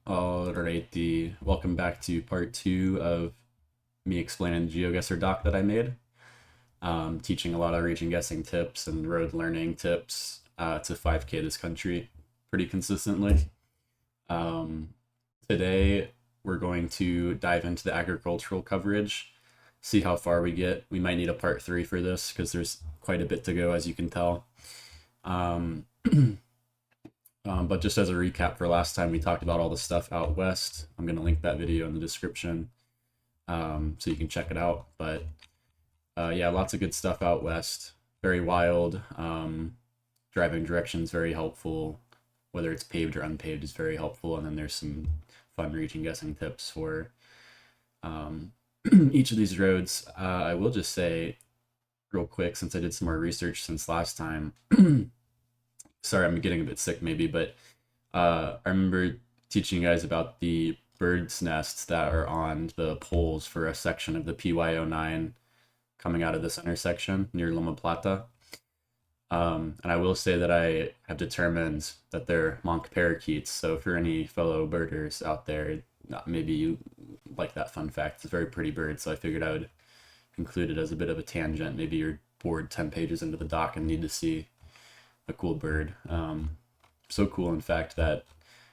Alrighty, welcome back to part two of me explaining the GeoGuessr doc that I made. Teaching a lot of region guessing tips and road learning tips to 5K this country pretty consistently. Um, Today, we're going to dive into the agricultural coverage, see how far we get. We might need a part three for this because there's quite a bit to go, as you can tell. Um, but just as a recap for last time, we talked about all the stuff out west. I'm going to link that video in the description so you can check it out. But yeah, lots of good stuff out west. Very wild. Driving directions very helpful. Whether it's paved or unpaved is very helpful. And then there's some fun region guessing tips for each of these roads. I will just say real quick, since I did some more research since last time. Sorry, I'm getting a bit sick maybe, but I remember teaching you guys about the bird's nests that are on the poles for a section of the PY09 coming out of this intersection near Loma Plata. And I will say that I have determined that they're monk parakeets. So for any fellow birders out there, maybe you like that fun fact. It's a very pretty bird, so I figured I would include it as a bit of a tangent. Maybe you're bored 10 pages into the doc and need to see a cool bird. So cool, in fact, that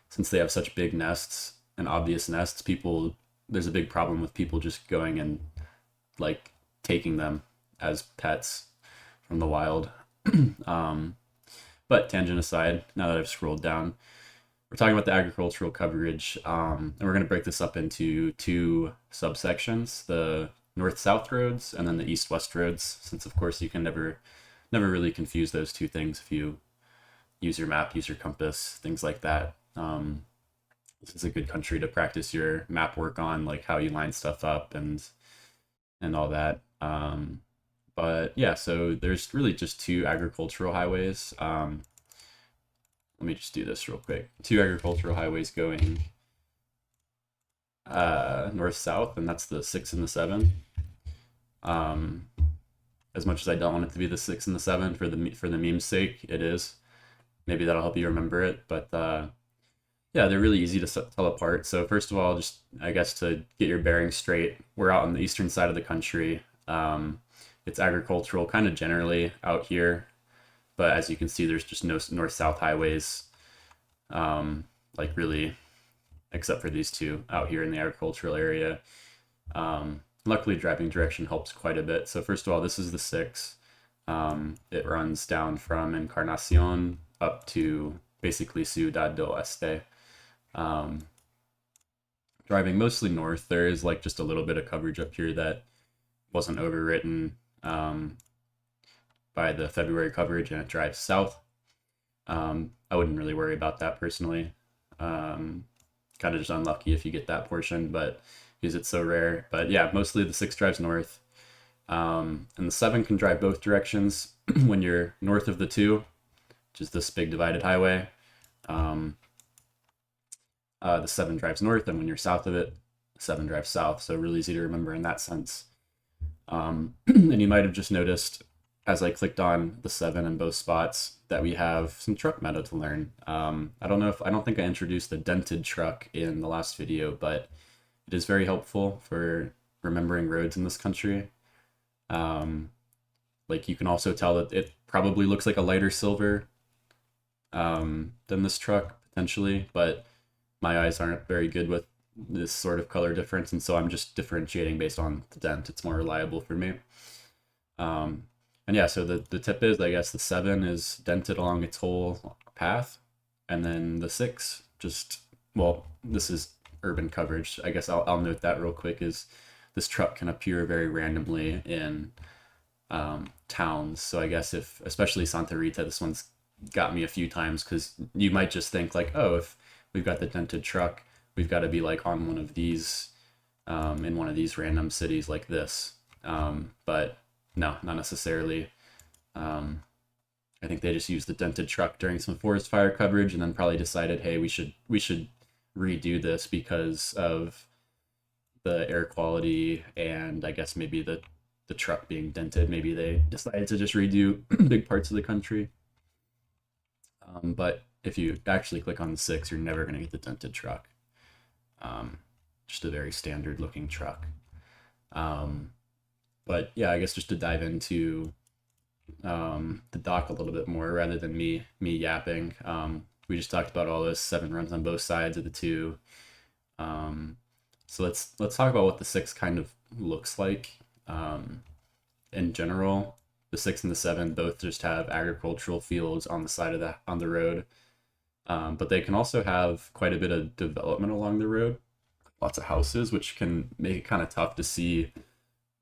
since they have such big nests and obvious nests, there's a big problem with people just going and like taking them as pets from the wild. But tangent aside, now that I've scrolled down, we're talking about the agricultural coverage, and we're going to break this up into two subsections: the north-south roads and then the east-west roads. Since of course you can never really confuse those two things if you use your map, use your compass, things like that. This is a good country to practice your map work on, like how you line stuff up and all that. But yeah, so there's really just two agricultural highways. Let me just do this real quick. Two agricultural highways going north-south, and that's the 6 and the 7. As much as I don't want it to be the 6 and the 7 for the meme's sake, it is. Maybe that'll help you remember it, but yeah, they're really easy to tell apart. So first of all, just I guess to get your bearings straight, we're out on the eastern side of the country. It's agricultural kind of generally out here, but as you can see, there's just no north-south highways, like really, except for these two out here in the agricultural area. Luckily, driving direction helps quite a bit. So first of all, this is the 6. It runs down from Encarnacion up to basically Ciudad del Este. Driving mostly north, there is like just a little bit of coverage up here that wasn't overwritten by the February coverage, and it drives south. I wouldn't really worry about that personally. Kind of just unlucky if you get that portion, but because it's so rare. But yeah, mostly the 6 drives north. And the 7 can drive both directions when you're north of the 2, which is this big divided highway. The 7 drives north, and when you're south of it, the 7 drives south. So really easy to remember in that sense. And you might have just noticed as I clicked on the 7 in both spots that we have some truck meta to learn. I don't think I introduced the dented truck in the last video, but it is very helpful for remembering roads in this country. Like you can also tell that it probably looks like a lighter silver than this truck potentially, but my eyes aren't very good with this sort of color difference, and so I'm just differentiating based on the dent. It's more reliable for me. And yeah, so the tip is, I guess the 7 is dented along its whole path, and then the 6 just, well, this is urban coverage. I guess I'll note that real quick, is this truck can appear very randomly in towns. So I guess if, especially Santa Rita, this one's got me a few times, because you might just think like, oh, if we've got the dented truck, we've got to be like on one of these, in one of these random cities like this. But no, not necessarily. I think they just used the dented truck during some forest fire coverage, and then probably decided, hey, we should redo this because of the air quality, and I guess maybe the truck being dented. Maybe they decided to just redo big parts of the country. But if you actually click on the 6, you're never going to get the dented truck. Just a very standard looking truck. But yeah, I guess just to dive into the dock a little bit more rather than me yapping. We just talked about all this 7 runs on both sides of the 2. So let's talk about what the 6 kind of looks like. In general, the 6 and the 7 both just have agricultural fields on the side of the road, but they can also have quite a bit of development along the road, lots of houses, which can make it kind of tough to see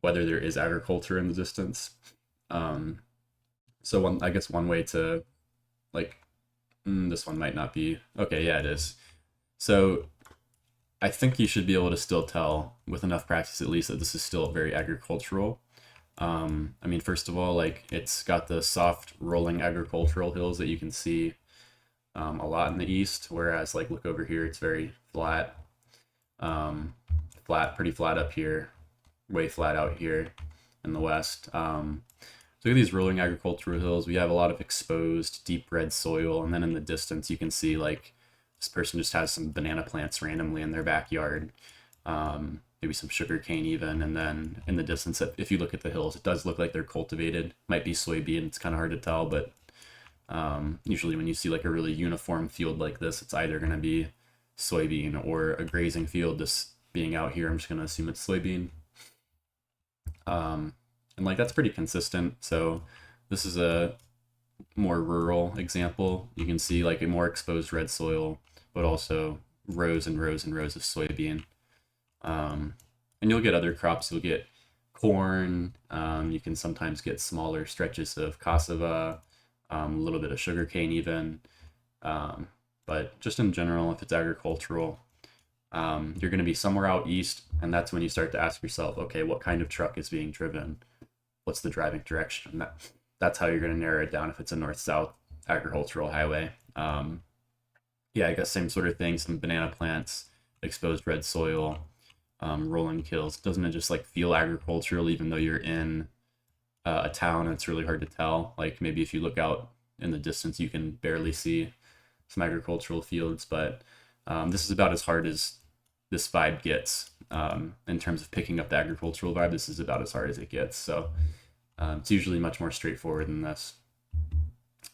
whether there is agriculture in the distance. So I guess one way to like this one might not be okay. Yeah, it is. So I think you should be able to still tell with enough practice at least that this is still very agricultural. I mean, first of all, like it's got the soft rolling agricultural hills that you can see a lot in the east, whereas like look over here, it's very flat, pretty flat up here, way flat out here in the west. So look at these rolling agricultural hills. We have a lot of exposed deep red soil, and then in the distance you can see like this person just has some banana plants randomly in their backyard. Maybe some sugar cane even, and then in the distance, if you look at the hills, it does look like they're cultivated. Might be soybean, it's kind of hard to tell, but usually when you see like a really uniform field like this, it's either going to be soybean or a grazing field. This being out here, I'm just going to assume it's soybean. And like that's pretty consistent. So this is a more rural example. You can see like a more exposed red soil, but also rows and rows and rows of soybean. And you'll get other crops. You'll get corn. You can sometimes get smaller stretches of cassava, a little bit of sugarcane even. But just in general, if it's agricultural, you're going to be somewhere out east, and that's when you start to ask yourself, okay, what kind of truck is being driven? What's the driving direction? That's how you're going to narrow it down if it's a north-south agricultural highway. Yeah, I guess same sort of thing, some banana plants, exposed red soil, rolling hills. Doesn't it just like feel agricultural even though you're in a town and it's really hard to tell? Like maybe if you look out in the distance, you can barely see some agricultural fields, but this is about as hard as this vibe gets. In terms of picking up the agricultural vibe, this is about as hard as it gets. So it's usually much more straightforward than this,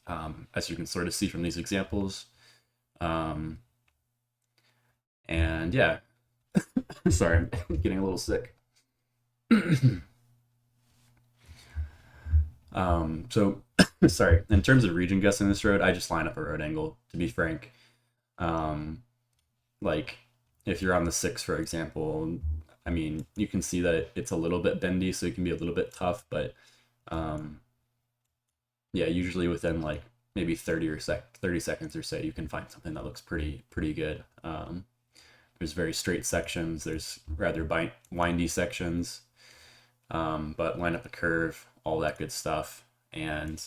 as you can sort of see from these examples. And yeah, sorry, I'm getting a little sick. So sorry, in terms of region guessing this road, I just line up a road angle, to be frank. Like if you're on the 6, for example, I mean, you can see that it's a little bit bendy, so it can be a little bit tough, but yeah, usually within like maybe 30 seconds or so, you can find something that looks pretty good. There's very straight sections, there's rather windy sections, but line up a curve, all that good stuff, and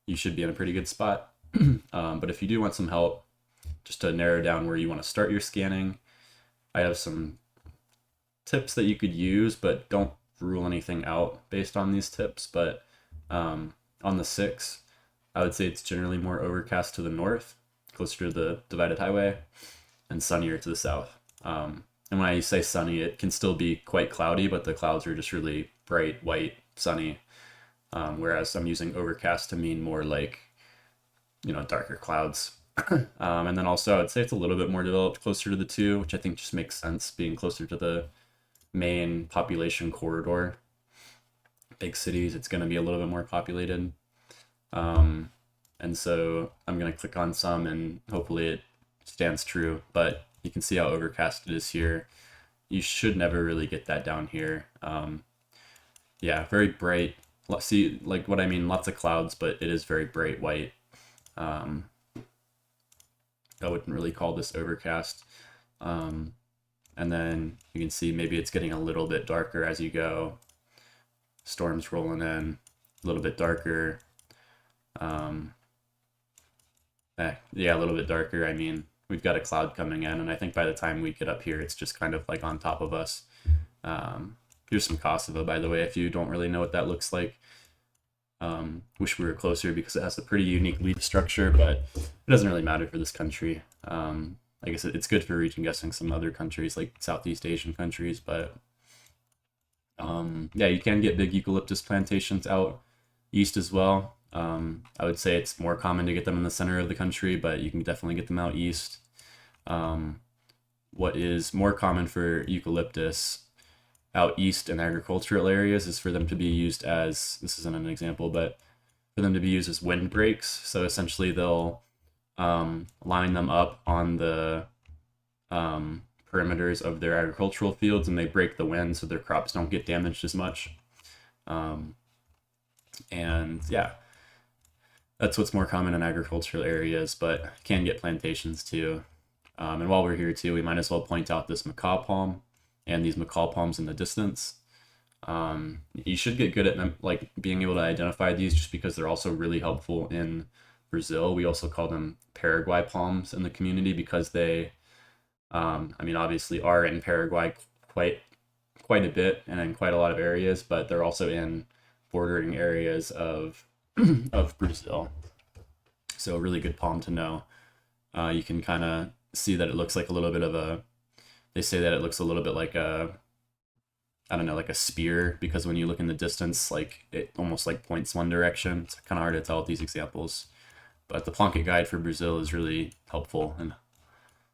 you should be in a pretty good spot. But if you do want some help, just to narrow down where you want to start your scanning, I have some tips that you could use, but don't rule anything out based on these tips. But on the 6, I would say it's generally more overcast to the north, closer to the divided highway, and sunnier to the south. And when I say sunny, it can still be quite cloudy, but the clouds are just really bright, white, sunny. Whereas I'm using overcast to mean more like, darker clouds. And then also I'd say it's a little bit more developed closer to the 2, which I think just makes sense, being closer to the main population corridor. Big cities, it's going to be a little bit more populated. And so I'm going to click on some and hopefully it stands true, but you can see how overcast it is here. You should never really get that down here. Yeah, very bright. See, like what I mean, lots of clouds, but it is very bright white. I wouldn't really call this overcast. And then you can see maybe it's getting a little bit darker as you go. Storms rolling in, a little bit darker. Yeah, a little bit darker. I mean, we've got a cloud coming in, and I think by the time we get up here, it's just kind of like on top of us. Here's some Kosovo, by the way, if you don't really know what that looks like. Wish we were closer because it has a pretty unique leaf structure, but it doesn't really matter for this country. I like I said, it's good for region guessing some other countries like Southeast Asian countries, but yeah, you can get big eucalyptus plantations out east as well. I would say it's more common to get them in the center of the country, but you can definitely get them out east. What is more common for eucalyptus out east in agricultural areas is for them to be used as, this isn't an example, but for them to be used as windbreaks. So essentially they'll line them up on the perimeters of their agricultural fields, and they break the wind so their crops don't get damaged as much. And yeah, that's what's more common in agricultural areas, but can get plantations too. And while we're here too, we might as well point out this macaw palm and these macaw palms in the distance. You should get good at like being able to identify these, just because they're also really helpful in Brazil. We also call them Paraguay palms in the community because they, I mean, obviously are in Paraguay quite a bit and in quite a lot of areas, but they're also in bordering areas of of Brazil. So a really good palm to know. You can kind of see that it looks like a little bit of a, they say that it looks a little bit like a, I don't know, like a spear, because when you look in the distance, like it almost like points one direction. It's kind of hard to tell with these examples, but the Plunkett Guide for Brazil is really helpful in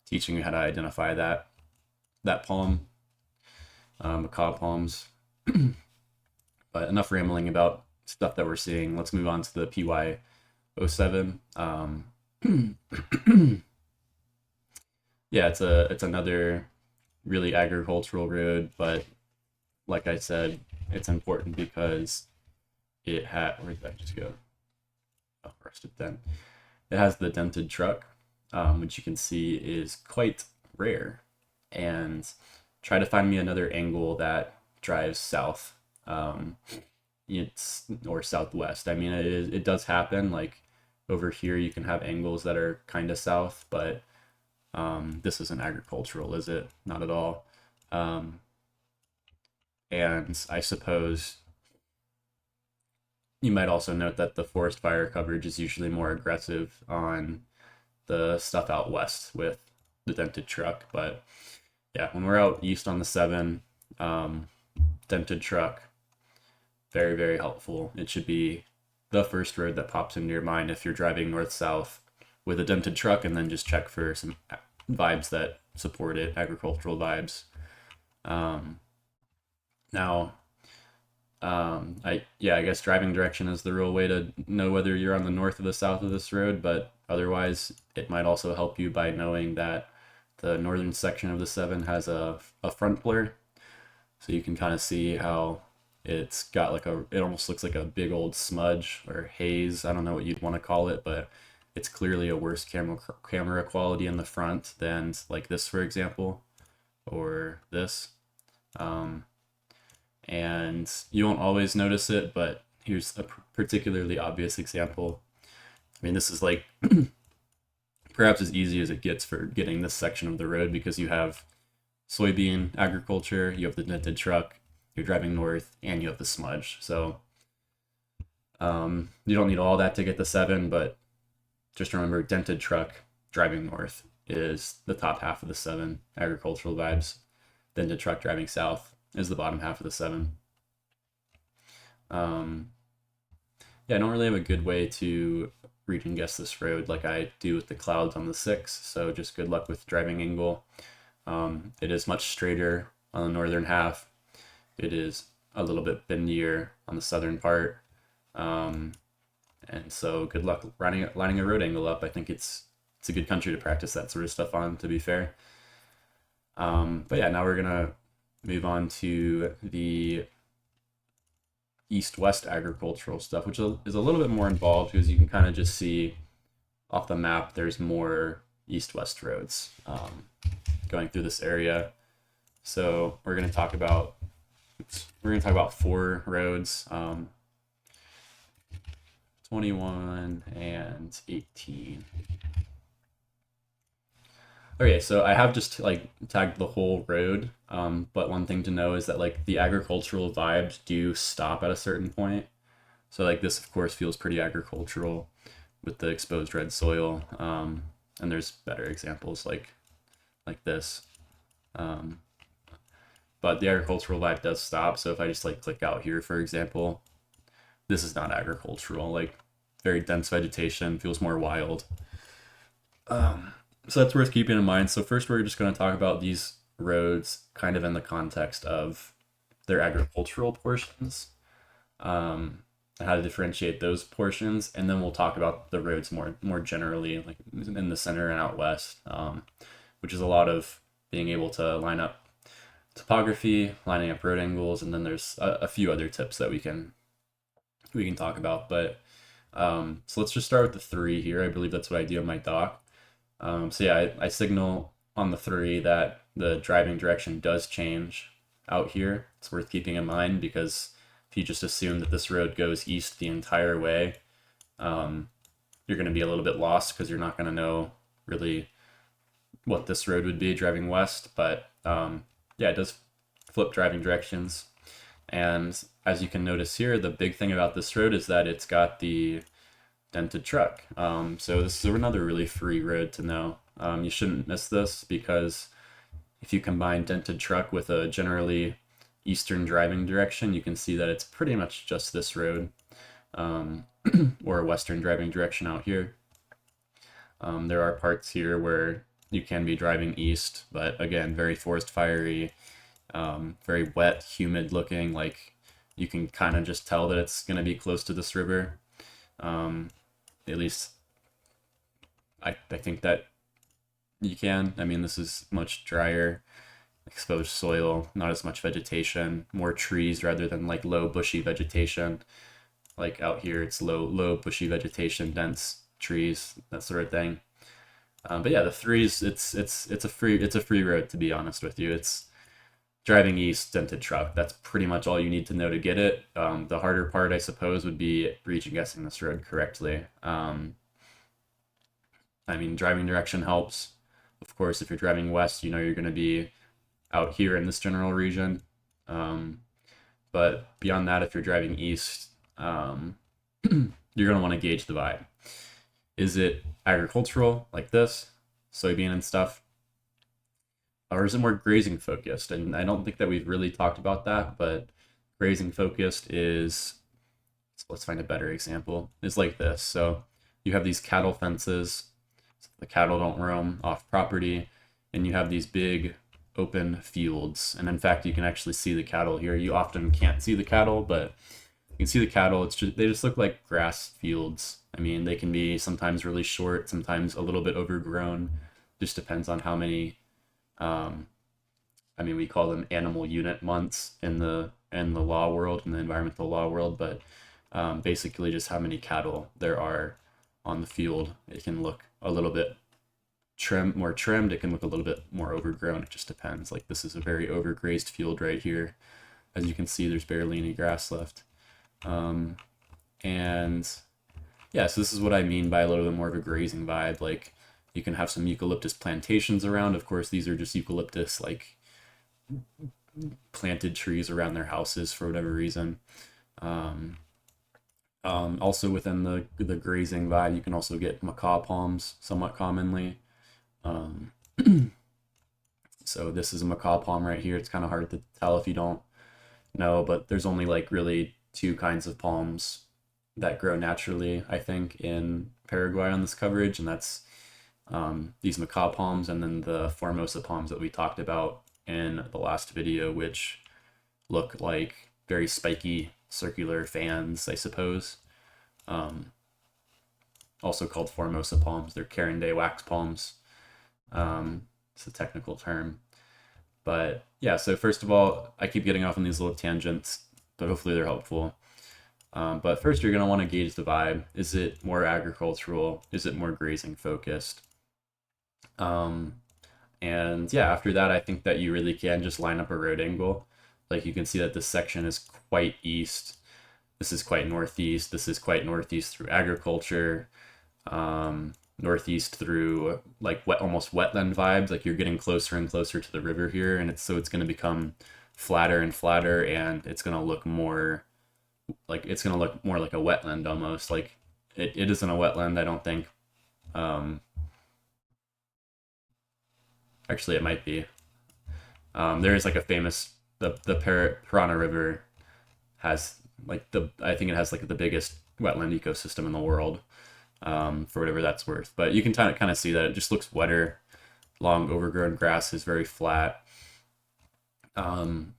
teaching you how to identify that palm, macaw palms. But enough rambling about stuff that we're seeing. Let's move on to the PY07. Yeah, it's another really agricultural road, but like I said, it's important because it had, where did that just go? Oh, rested then. It has the dented truck, which you can see is quite rare. And try to find me another angle that drives south, it's or southwest. I mean, it does happen. Like over here, you can have angles that are kind of south, but this isn't agricultural, is it? Not at all. And I suppose you might also note that the forest fire coverage is usually more aggressive on the stuff out west with the dented truck. But yeah, when we're out east on the 7, dented truck, very, very helpful. It should be the first road that pops into your mind if you're driving north-south with a dented truck, and then just check for some vibes that support it, agricultural vibes. Now, I guess driving direction is the real way to know whether you're on the north or the south of this road, but otherwise it might also help you by knowing that the northern section of the 7 has a front blur. So you can kind of see how it's got like it almost looks like a big old smudge or haze. I don't know what you'd want to call it, but it's clearly a worse camera quality in the front than like this, for example, or this. And you won't always notice it, but here's a particularly obvious example. I mean, this is like perhaps as easy as it gets for getting this section of the road, because you have soybean agriculture, you have the dented truck, you're driving north, and you have the smudge. So you don't need all that to get the 7, but just remember, dented truck driving north is the top half of the 7 agricultural vibes. Dented truck driving south is the bottom half of the 7. Yeah, I don't really have a good way to region guess this road like I do with the clouds on the 6, so just good luck with driving angle. It is much straighter on the northern half. It is a little bit bendier on the southern part. And so good luck lining a road angle up. I think it's a good country to practice that sort of stuff on, to be fair. But yeah, now we're gonna move on to the east-west agricultural stuff, which is a little bit more involved, because you can kind of just see off the map there's more east-west roads going through this area. So we're going to talk about 4 roads, 21 and 18. Okay, so I have just like tagged the whole road, but one thing to know is that like the agricultural vibes do stop at a certain point. So like this, of course, feels pretty agricultural with the exposed red soil, and there's better examples like like this. Um, but the agricultural vibe does stop. So if I just like click out here, for example, this is not agricultural. Like very dense vegetation, feels more wild. So that's worth keeping in mind. So first, we're just going to talk about these roads kind of in the context of their agricultural portions, and how to differentiate those portions, and then we'll talk about the roads more generally, like in the center and out west, which is a lot of being able to line up topography, lining up road angles, and then there's a few other tips that we can talk about. But so let's just start with the three here. I believe that's what I do on my dock. So yeah, I signal on the three that the driving direction does change out here. It's worth keeping in mind because if you just assume that this road goes east the entire way, you're going to be a little bit lost because you're not going to know really what this road would be driving west. But yeah, it does flip driving directions. And as you can notice here, the big thing about this road is that it's got the dented truck. So this is another really free road to know. You shouldn't miss this because if you combine dented truck with a generally eastern driving direction, you can see that it's pretty much just this road, or a western driving direction out here. There are parts here where you can be driving east, but again, very forest fiery, very wet, humid looking. Like you can kind of just tell that it's going to be close to this river. At least I think that you can. I mean, this is much drier, exposed soil, not as much vegetation, more trees rather than like low bushy vegetation. Like out here, it's low bushy vegetation, dense trees, that sort of thing. But yeah, the threes, it's a free road, to be honest with you. It's driving east, dented truck. That's pretty much all you need to know to get it. The harder part, I suppose, would be region guessing this road correctly. I mean, driving direction helps. Of course, if you're driving west, you know you're going to be out here in this general region. But beyond that, if you're driving east, you're going to want to gauge the vibe. Is it agricultural, like this, soybean and stuff? Or is it more grazing focused? And I don't think that we've really talked about that, but grazing focused is, so let's find a better example, is like this. So you have these cattle fences, so the cattle don't roam off property, and you have these big open fields. And in fact, you can actually see the cattle here. You often can't see the cattle, but you can see the cattle. They just look like grass fields. I mean, they can be sometimes really short, sometimes a little bit overgrown. Just depends on how many. I mean, we call them animal unit months in the law world, in the environmental law world, but basically just how many cattle there are on the field. It can look a little bit more trimmed. It can look a little bit more overgrown. It just depends. Like this is a very overgrazed field right here. As you can see, there's barely any grass left. And yeah, so this is what I mean by a little bit more of a grazing vibe. Like you can have some eucalyptus plantations around. Of course, these are just eucalyptus, like planted trees around their houses for whatever reason. Also within the grazing vibe, you can also get macaw palms somewhat commonly. So this is a macaw palm right here. It's kind of hard to tell if you don't know, but there's only like really two kinds of palms that grow naturally, I think, in Paraguay on this coverage, and that's these macaw palms and then the Formosa palms that we talked about in the last video, which look like very spiky circular fans, I suppose. Also called Formosa palms. They're Caranday wax palms. It's a technical term. But yeah, so first of all, I keep getting off on these little tangents, but hopefully they're helpful. But first, you're going to want to gauge the vibe. Is it more agricultural? Is it more grazing focused? And yeah, after that, I think that you really can just line up a road angle. Like you can see that this section is quite east. This is quite northeast. This is quite northeast through agriculture. Northeast through like almost wetland vibes. Like you're getting closer and closer to the river here, and it's going to become flatter and flatter, and it's going to look more like a wetland almost. Like it isn't a wetland, I don't think. Actually, it might be. There is like a famous the Parana River has like I think it has like the biggest wetland ecosystem in the world, for whatever that's worth. But you can kind of see that it just looks wetter. Long overgrown grass is very flat, and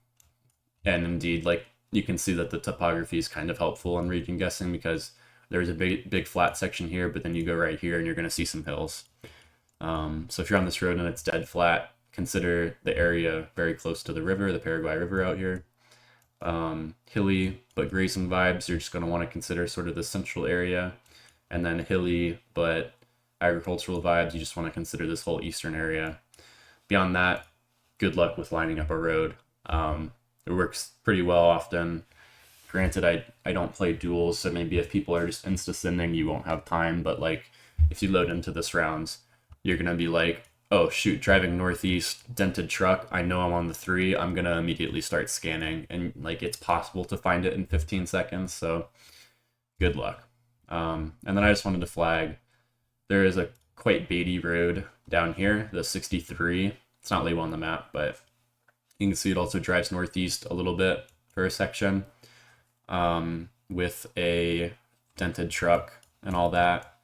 indeed, like you can see that the topography is kind of helpful in region guessing because there's a big flat section here, but then you go right here and you're going to see some hills. So if you're on this road and it's dead flat, consider the area very close to the river, the Paraguay River out here. Hilly but grazing vibes, you're just going to want to consider sort of the central area. And then hilly but agricultural vibes, you just want to consider this whole eastern area. Beyond that, good luck with lining up a road. It works pretty well often. Granted, I don't play duels, so maybe if people are just insta-sending, you won't have time, but like if you load into this rounds, you're gonna be like, oh shoot, driving northeast, dented truck, I know I'm on the 3, I'm gonna immediately start scanning, and like it's possible to find it in 15 seconds, so good luck. And then I just wanted to flag, there is a quite baity road down here, the 63. It's not labeled on the map, but you can see it also drives northeast a little bit for a section, with a dented truck and all that.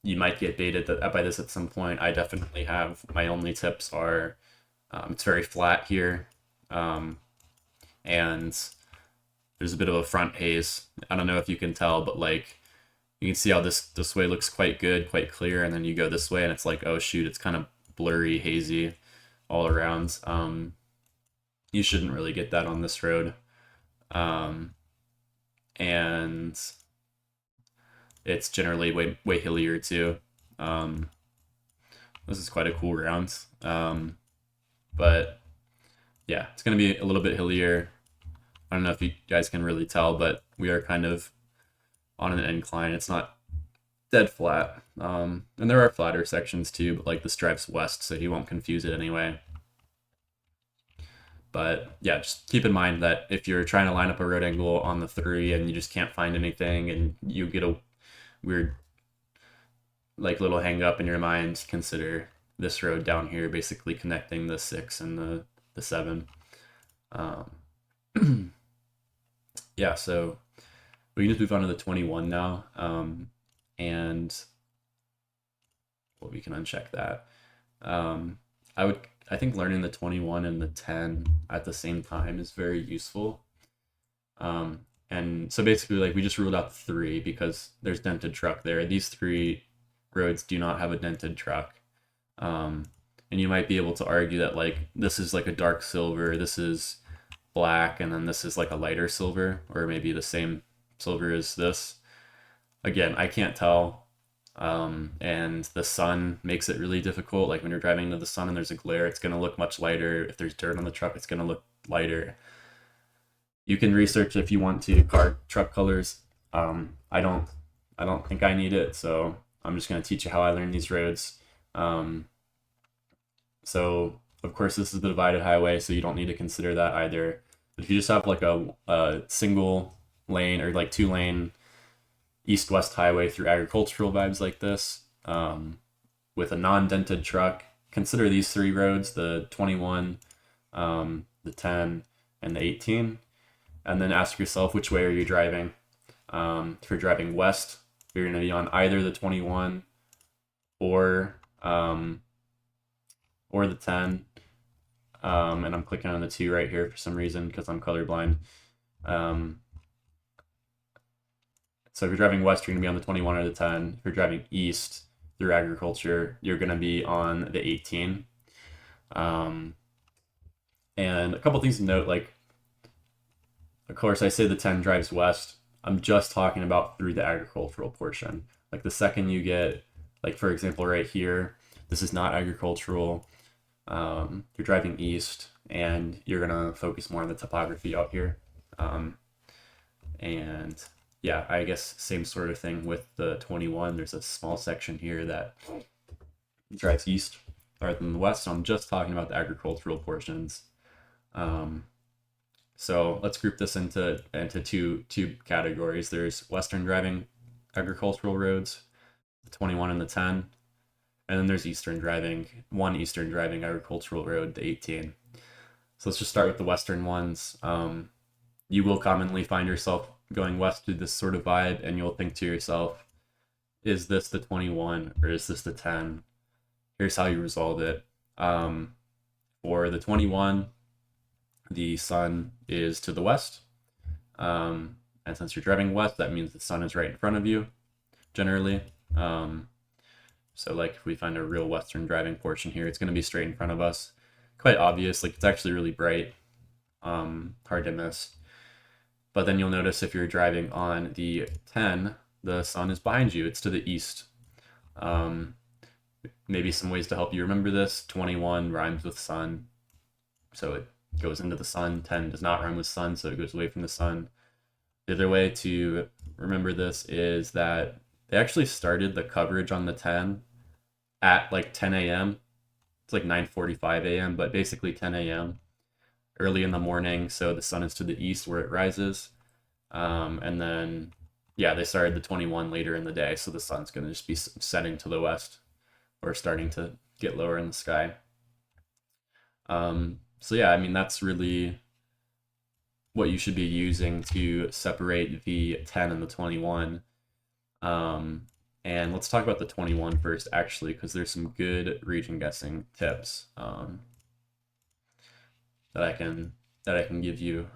You might get baited by this at some point. I definitely have. My only tips are, it's very flat here, and there's a bit of a front haze. I don't know if you can tell, but like you can see how this way looks quite good, quite clear, and then you go this way and it's like, oh shoot, it's kind of blurry, hazy all around. You shouldn't really get that on this road. And it's generally way hillier too. This is quite a cool round. But yeah, it's gonna be a little bit hillier. I don't know if you guys can really tell, but we are kind of on an incline. It's not dead flat. And there are flatter sections too, but like this drives west, so you won't confuse it anyway. But yeah, just keep in mind that if you're trying to line up a road angle on the 3 and you just can't find anything and you get a weird like little hang up in your mind, consider this road down here basically connecting the 6 and the 7. Yeah, so we can just move on to the 21 now, and well, we can uncheck that. I think learning the 21 and the 10 at the same time is very useful. And so basically, like, we just ruled out the 3 because there's dented truck there. These 3 roads do not have a dented truck. And you might be able to argue that, like, this is like a dark silver, this is black, and then this is like a lighter silver, or maybe the same silver as this. Again, I can't tell. And the sun makes it really difficult. Like when you're driving into the sun and there's a glare, it's going to look much lighter. If there's dirt on the truck, it's going to look lighter. You can research if you want to truck colors. I don't think I need it, so I'm just going to teach you how I learned these roads. So of course this is the divided highway, so you don't need to consider that either. But if you just have like a single lane or like 2-lane east-west highway through agricultural vibes like this, with a non-dented truck, consider these 3 roads, the 21, the 10, and the 18, and then ask yourself, which way are you driving? If you're driving west, you're going to be on either the 21 or the 10, and I'm clicking on the 2 right here for some reason because I'm colorblind. So if you're driving west, you're going to be on the 21 or the 10. If you're driving east through agriculture, you're going to be on the 18. And a couple things to note, like, of course, I say the 10 drives west. I'm just talking about through the agricultural portion. Like the second you get, like for example, right here, this is not agricultural. You're driving east and you're going to focus more on the topography out here. And yeah, I guess same sort of thing with the 21. There's a small section here that drives east rather than the west. So I'm just talking about the agricultural portions. So let's group this into two categories. There's western driving agricultural roads, the 21 and the 10. and then there's one eastern driving agricultural road, the 18. So let's just start with the western ones. You will commonly find yourself going west to this sort of vibe, and you'll think to yourself, is this the 21 or is this the 10? Here's how you resolve it. For the 21, the sun is to the west. And since you're driving west, that means the sun is right in front of you, generally. So like if we find a real western driving portion here, it's going to be straight in front of us. Quite obvious, like it's actually really bright, hard to miss. But then you'll notice if you're driving on the 10, the sun is behind you. It's to the east. Maybe some ways to help you remember this. 21 rhymes with sun, so it goes into the sun. 10 does not rhyme with sun, so it goes away from the sun. The other way to remember this is that they actually started the coverage on the 10 at like 10 a.m. It's like 9:45 a.m., but basically 10 a.m. early in the morning, so the sun is to the east where it rises. And then, yeah, they started the 21 later in the day, so the sun's going to just be setting to the west or starting to get lower in the sky. So yeah, I mean, that's really what you should be using to separate the 10 and the 21. And let's talk about the 21 first, actually, because there's some good region guessing tips that I can give you.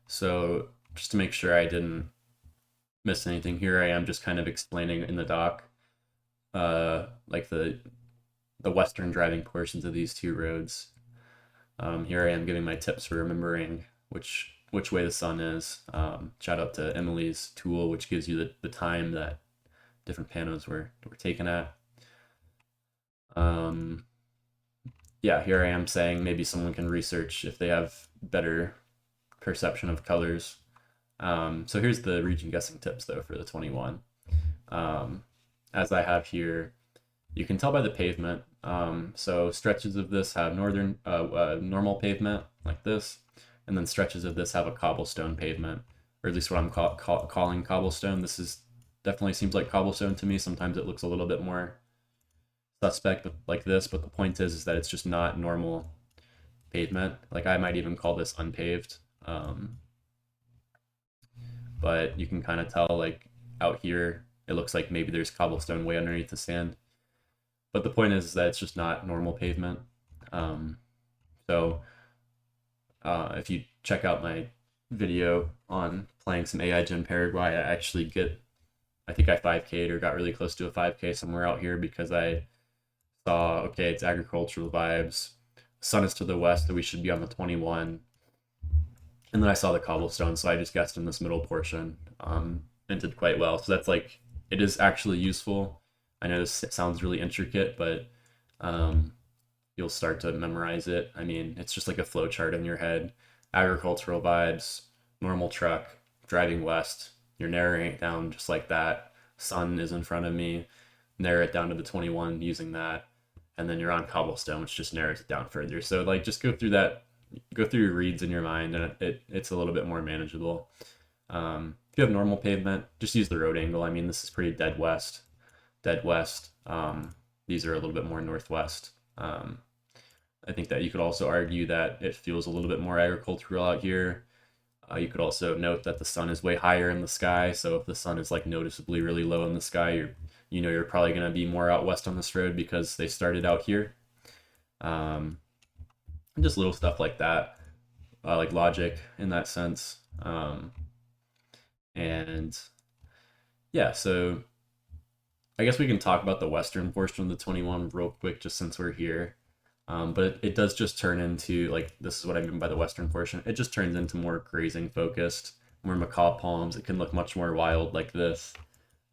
So just to make sure I didn't miss anything, here I am just kind of explaining in the doc, like the western driving portions of these two roads. Here I am giving my tips for remembering which way the sun is. Shout out to Emily's tool, which gives you the time that different panos were taken at. Yeah, here I am saying maybe someone can research if they have better perception of colors. So here's the region guessing tips though for the 21. As I have here, you can tell by the pavement. So stretches of this have normal pavement like this, and then stretches of this have a cobblestone pavement, or at least what I'm calling cobblestone. This is definitely seems like cobblestone to me. Sometimes it looks a little bit more suspect like this, but the point is that it's just not normal pavement. Like I might even call this unpaved. But you can kind of tell like out here, it looks like maybe there's cobblestone way underneath the sand. But the point is that it's just not normal pavement. So if you check out my video on playing some AIGen in Paraguay, I actually I think I 5K'd or got really close to a 5K somewhere out here because I saw, okay, it's agricultural vibes. Sun is to the west, so we should be on the 21. And then I saw the cobblestone, so I just guessed in this middle portion and did quite well. So that's like, it is actually useful. I know this sounds really intricate, but you'll start to memorize it. I mean, it's just like a flow chart in your head. Agricultural vibes, normal truck, driving west. You're narrowing it down just like that. Sun is in front of me. Narrow it down to the 21 using that. And then you're on cobblestone, which just narrows it down further. So like just go through your reads in your mind, and it's a little bit more manageable. If you have normal pavement, just use the road angle. I mean, this is pretty dead west. These are a little bit more northwest. I think that you could also argue that it feels a little bit more agricultural out here. You could also note that the sun is way higher in the sky, so if the sun is like noticeably really low in the sky, you're probably going to be more out west on this road because they started out here. Just little stuff like that, like logic in that sense. And yeah, so I guess we can talk about the western portion of the 21 real quick, just since we're here. But it does just turn into, like, this is what I mean by the western portion. It just turns into more grazing focused, more macaw palms. It can look much more wild like this.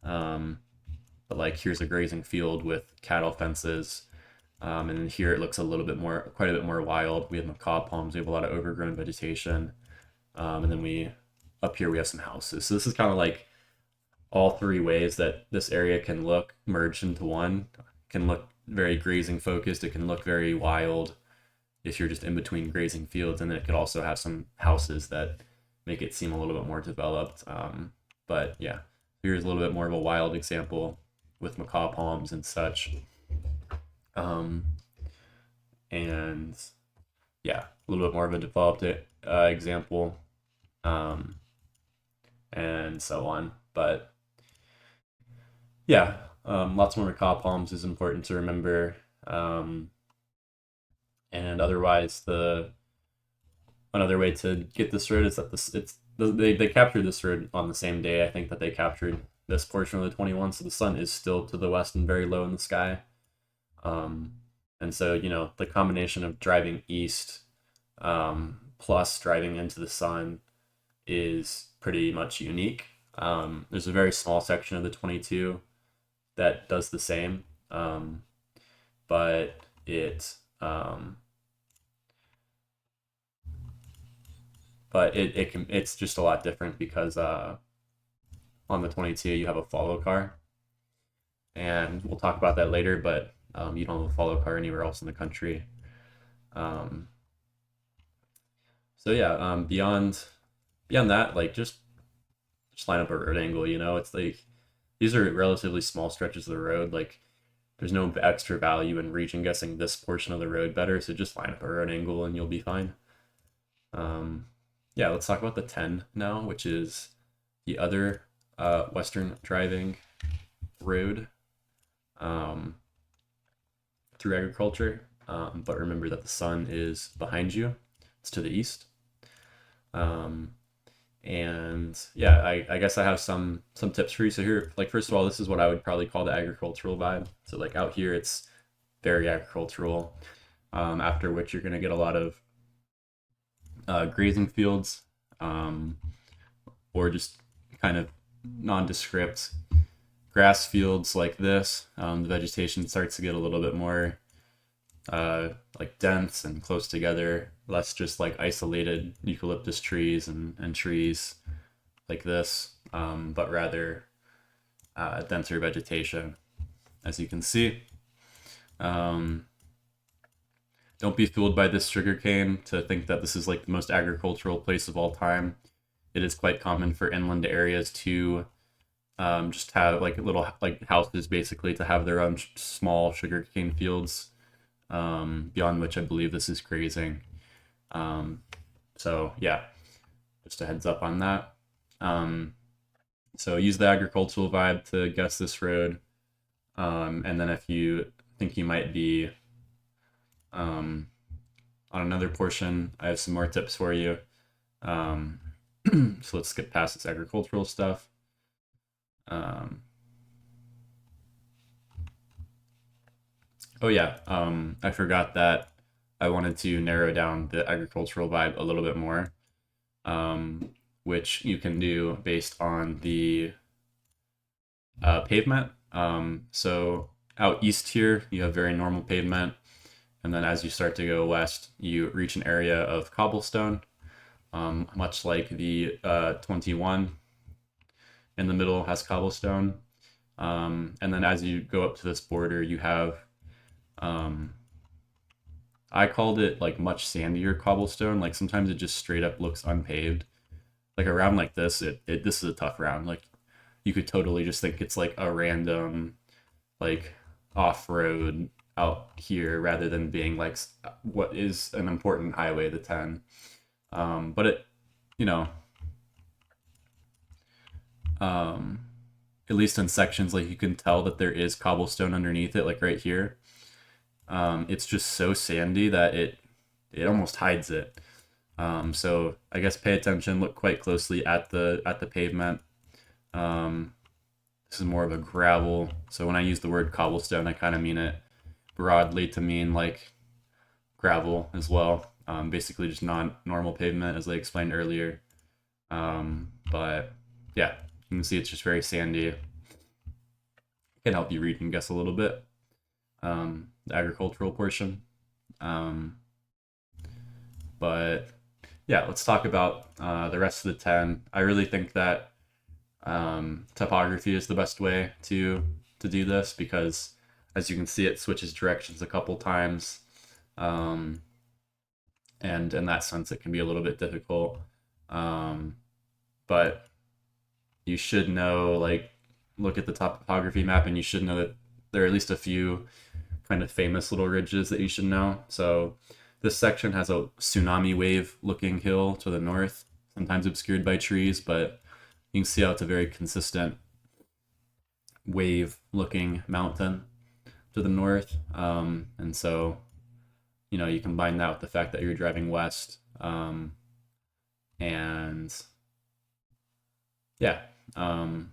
But like, here's a grazing field with cattle fences. And then here it looks quite a bit more wild. We have macaw palms, we have a lot of overgrown vegetation. And then up here we have some houses. So this is kind of like all three ways that this area can look merged into one. It can look very grazing focused. It can look very wild if you're just in between grazing fields. And then it could also have some houses that make it seem a little bit more developed. But yeah, here's a little bit more of a wild example. with macaw palms and such. Um, and yeah, a little bit more of a developed example, um, and so on. But yeah, lots more macaw palms is important to remember. Um, and otherwise, the another way to get this road is that they captured this road on the same day. I think that they captured this portion of the 21, so the sun is still to the west and very low in the sky. Um, and so, the combination of driving east plus driving into the sun is pretty much unique. There's a very small section of the 22 that does the same, but it's just a lot different because on the 22 you have a follow car, and we'll talk about that later. But you don't have a follow car anywhere else in the country. Um, so yeah, beyond that, like just line up a road angle. It's like these are relatively small stretches of the road. Like there's no extra value in region guessing this portion of the road better. So just line up a road angle and you'll be fine. Yeah, let's talk about the 10 now, which is the other western driving road through agriculture. But remember that the sun is behind you; it's to the east. Um, and yeah, I guess I have some tips for you. So here, like first of all, this is what I would probably call the agricultural vibe. So like out here, it's very agricultural. After which you're gonna get a lot of grazing fields, or just kind of nondescript grass fields like this. The vegetation starts to get a little bit more like dense and close together, less just like isolated eucalyptus trees and trees like this, but rather denser vegetation, as you can see. Um, don't be fooled by this sugarcane to think that this is like the most agricultural place of all time. It is quite common for inland areas to just have like little like houses basically to have their own small sugarcane fields, beyond which I believe this is grazing. Um, so yeah, just a heads up on that. Um, so use the agricultural vibe to guess this road. And then if you think you might be um, on another portion, I have some more tips for you. Um, so let's skip past this agricultural stuff. Um, oh yeah, I forgot that I wanted to narrow down the agricultural vibe a little bit more, which you can do based on the pavement. So out east here, you have very normal pavement. And then as you start to go west, you reach an area of cobblestone, much like the 21 in the middle has cobblestone. And then as you go up to this border, you have, um, I called it like much sandier cobblestone. Like sometimes it just straight up looks unpaved. Like a round like this, this is a tough round. Like you could totally just think it's like a random like off road out here rather than being like what is an important highway, the 10. But it, you know, um, at least in sections, like you can tell that there is cobblestone underneath it, like right here. It's just so sandy that it almost hides it. So I guess pay attention, look quite closely at the pavement. Um, this is more of a gravel. So when I use the word cobblestone, I kind of mean it broadly to mean like gravel as well. Basically just non-normal pavement, as I explained earlier. But yeah, you can see it's just very sandy. It can help you read and guess a little bit. The agricultural portion. Um, but yeah, let's talk about the rest of the 10. I really think that topography is the best way to do this because, as you can see, it switches directions a couple times, um, and in that sense, it can be a little bit difficult. But you should know like look at the topography map and you should know that there are at least a few kind of famous little ridges that you should know. So this section has a tsunami wave looking hill to the north, sometimes obscured by trees, but you can see how it's a very consistent wave looking mountain to the north. And so, you know, you combine that with the fact that you're driving west. And yeah, and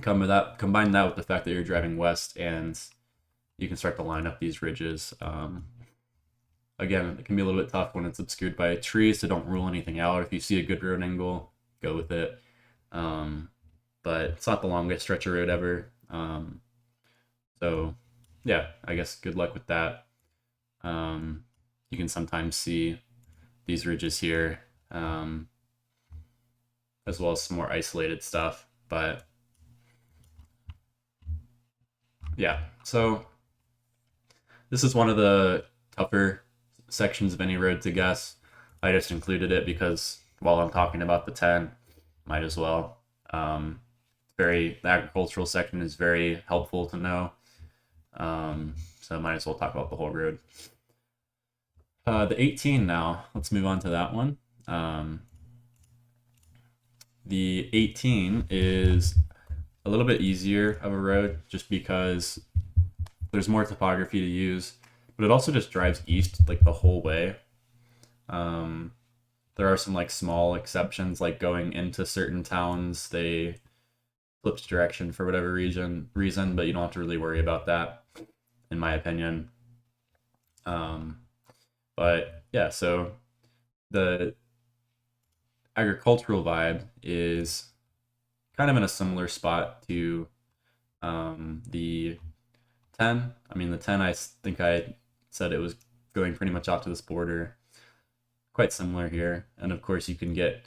combine that with the fact that you're driving west, and you can start to line up these ridges. Again, it can be a little bit tough when it's obscured by trees, so don't rule anything out. If you see a good road angle, go with it. But it's not the longest stretch of road ever. So yeah, I guess good luck with that. You can sometimes see these ridges here, as well as some more isolated stuff. But yeah, so this is one of the tougher sections of any road to guess. I just included it because while I'm talking about the 10, might as well. The agricultural section is very helpful to know. So I might as well talk about the whole road. The 18 now, let's move on to that one. The 18 is a little bit easier of a road just because there's more topography to use, but it also just drives east like the whole way. There are some like small exceptions, like going into certain towns, they flips direction for whatever reason, but you don't have to really worry about that, in my opinion. But yeah, so the agricultural vibe is kind of in a similar spot to the 10. I mean, the 10, I think I said it was going pretty much out to this border. Quite similar here. And of course, you can get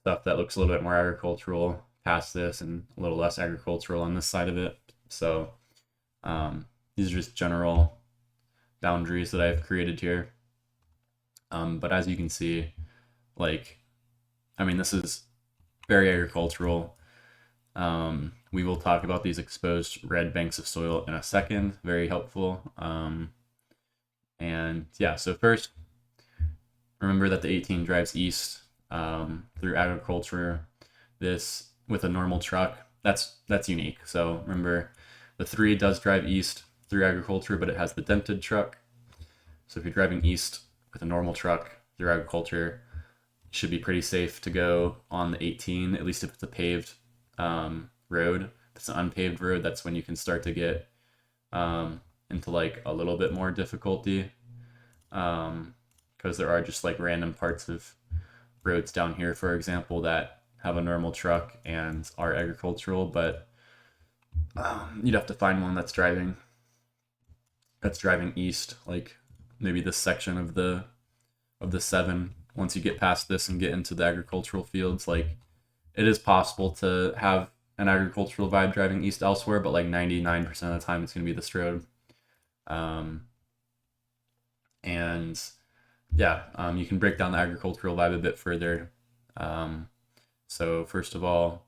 stuff that looks a little bit more agricultural past this and a little less agricultural on this side of it. So these are just general boundaries that I've created here. But as you can see, like, I mean, this is very agricultural. We will talk about these exposed red banks of soil in a second. Very helpful. And yeah, so first, remember that the 18 drives east through agriculture. This with a normal truck, that's unique. So remember, the 3 does drive east through agriculture, but it has the dented truck. So if you're driving east with a normal truck through agriculture, it should be pretty safe to go on the 18, at least if it's a paved road. If it's an unpaved road, that's when you can start to get into like a little bit more difficulty, because there are just like random parts of roads down here, for example, that have a normal truck and are agricultural, but you'd have to find one that's driving east, like maybe this section of the 7. Once you get past this and get into the agricultural fields, like it is possible to have an agricultural vibe driving east elsewhere, but like 99% of the time it's going to be this road. And yeah, you can break down the agricultural vibe a bit further. So first of all,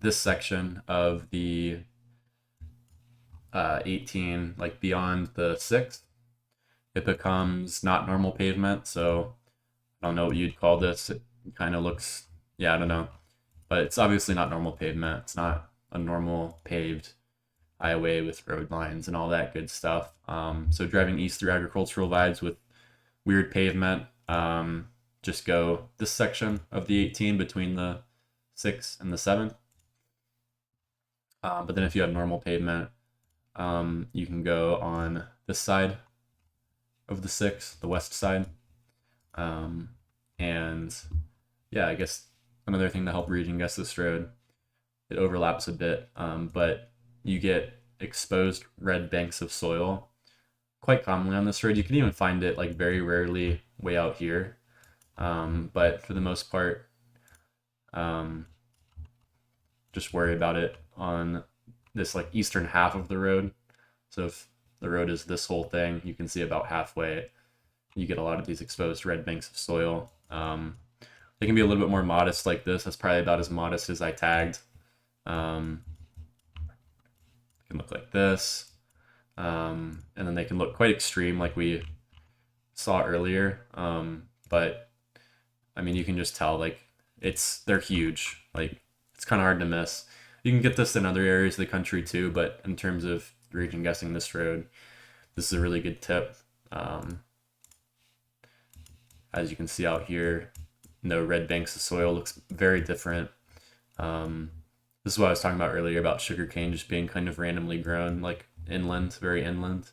this section of the 18, like beyond the 6th, it becomes not normal pavement. So I don't know what you'd call this. It kind of looks, yeah, I don't know. But it's obviously not normal pavement. It's not a normal paved highway with road lines and all that good stuff. So driving east through agricultural vibes with weird pavement, just go this section of the 18 between the 6 and the 7. But then if you have normal pavement, you can go on this side of the 6, the west side. And yeah, I guess another thing to help region guess this road, it overlaps a bit, but you get exposed red banks of soil quite commonly on this road. You can even find it like very rarely way out here, but for the most part, just worry about it on this like eastern half of the road. So if the road is this whole thing, you can see about halfway you get a lot of these exposed red banks of soil. They can be a little bit more modest like this. That's probably about as modest as I tagged. It can look like this. And then they can look quite extreme like we saw earlier. But I mean, you can just tell like they're huge. Like it's kind of hard to miss. You can get this in other areas of the country too, but in terms of region guessing this road, this is a really good tip. As you can see out here, no red banks of soil, looks very different. This is what I was talking about earlier about sugarcane just being kind of randomly grown, like inland, very inland.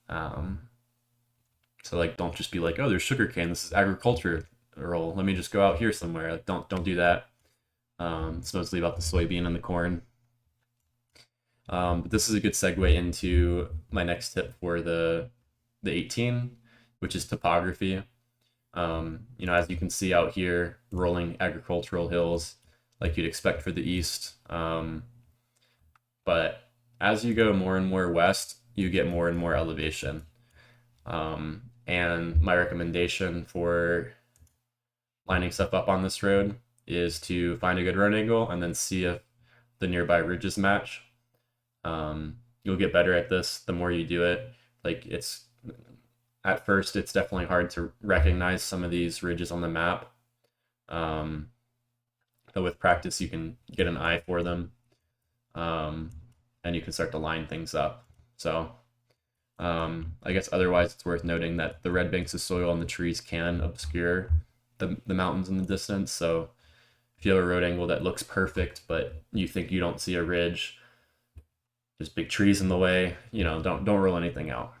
So like, don't just be like, oh, there's sugarcane. This is agriculture. Or let me just go out here somewhere. Like, don't do that. It's mostly about the soybean and the corn. But this is a good segue into my next tip for the 18, which is topography. As you can see out here, rolling agricultural hills like you'd expect for the east. But as you go more and more west, you get more and more elevation. And my recommendation for lining stuff up on this road is to find a good road angle and then see if the nearby ridges match. You'll get better at this the more you do it. Like at first, it's definitely hard to recognize some of these ridges on the map. But with practice, you can get an eye for them. And you can start to line things up. So I guess otherwise it's worth noting that the red banks of soil and the trees can obscure the mountains in the distance. So if you have a road angle that looks perfect, but you think you don't see a ridge, there's big trees in the way, don't rule anything out.